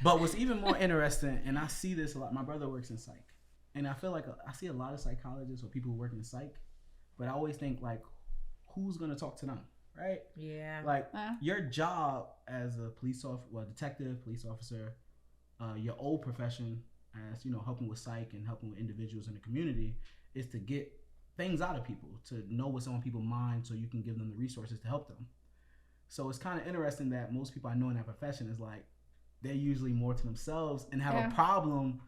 But what's even more interesting, and I see this a lot, my brother works in psych. And I feel like I see a lot of psychologists or people who work in psych, but I always think like, who's going to talk to them, right? Yeah. Like your job as a detective, police officer, your old profession as, helping with psych and helping with individuals in the community is to get things out of people, to know what's on people's minds so you can give them the resources to help them. So it's kind of interesting that most people I know in that profession is like, they're usually more to themselves and have a problem,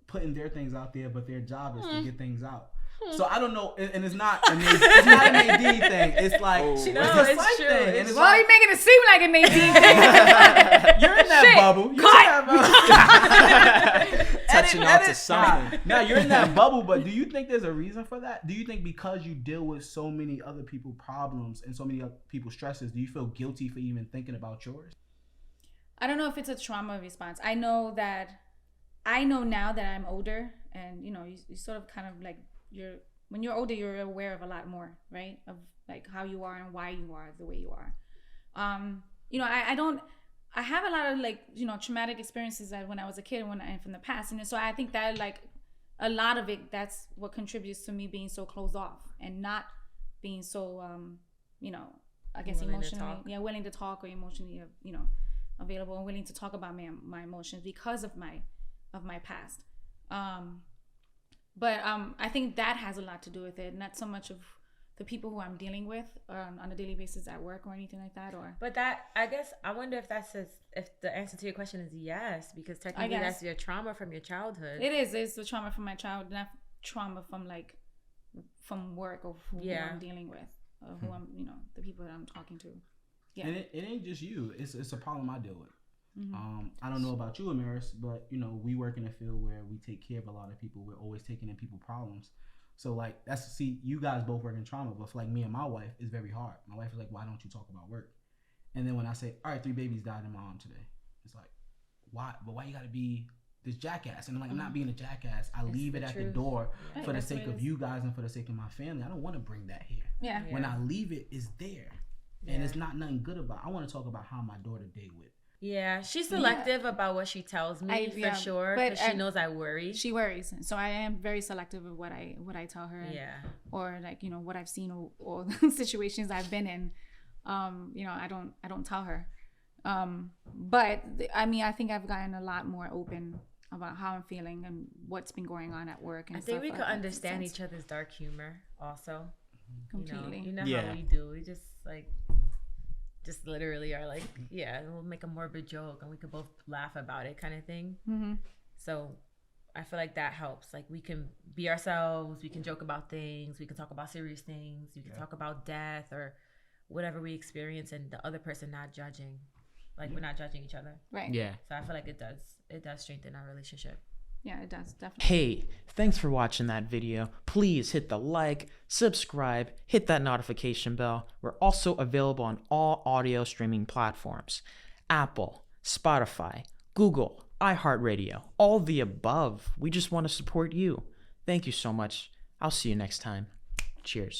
putting their things out there, but their job is to get things out. So I don't know, and it's not an AD thing. It's like it's true. Thing. Well, you're making it seem like an AD thing. You're in that bubble. Touching on to something. Now you're in that bubble, but do you think there's a reason for that? Do you think because you deal with so many other people's problems and so many other people's stresses, do you feel guilty for even thinking about yours? I don't know if it's a trauma response. I know now that I'm older, and you sort of kind of like when you're older, you're aware of a lot more, right? Of like how you are and why you are the way you are. I have a lot of like, traumatic experiences that when I was a kid and from the past. And so I think that like a lot of it, that's what contributes to me being so closed off and not being so, I guess emotionally, willing to talk or emotionally, available and willing to talk about my emotions because of my past. But I think that has a lot to do with it, not so much of the people who I'm dealing with on a daily basis at work or anything like that. But that, I guess, I wonder if if the answer to your question is yes, because technically that's your trauma from your childhood. It is. It's the trauma from my childhood, not trauma from work or who I'm dealing with, or who I'm, the people that I'm talking to. Yeah. And it ain't just you. It's a problem I deal with. Mm-hmm. I don't know about you, Amaris, but we work in a field where we take care of a lot of people. We're always taking in people's problems. So like you guys both work in trauma, but for like me and my wife, it's very hard. My wife is like, why don't you talk about work? And then when I say, all right, 3 babies died in my arm today, it's like, why? But why you gotta be this jackass? And I'm like, I'm not being a jackass. I leave it at the door for the sake of you guys and for the sake of my family. I don't want to bring that here. Yeah. When I leave it, it's there. And it's not nothing good about it. I want to talk about how my daughter did with. Yeah, she's selective about what she tells me for sure, because she knows I worry. She worries, so I am very selective of what I tell her. Yeah, or like what I've seen or the situations I've been in. I don't tell her. But I mean, I think I've gotten a lot more open about how I'm feeling and what's been going on at work. And I think we could understand each other's dark humor also. Completely. You know how we do. We just literally are like, we'll make a morbid joke and we could both laugh about it kind of thing. Mm-hmm. So I feel like that helps. Like we can be ourselves, we can joke about things, we can talk about serious things, we can talk about death or whatever we experience, and the other person not judging. Like we're not judging each other. Right. Yeah. So I feel like it does strengthen our relationship. Yeah, it does, definitely. Hey, thanks for watching that video. Please hit the like, subscribe, hit that notification bell. We're also available on all audio streaming platforms. Apple, Spotify, Google, iHeartRadio, all the above. We just want to support you. Thank you so much. I'll see you next time. Cheers.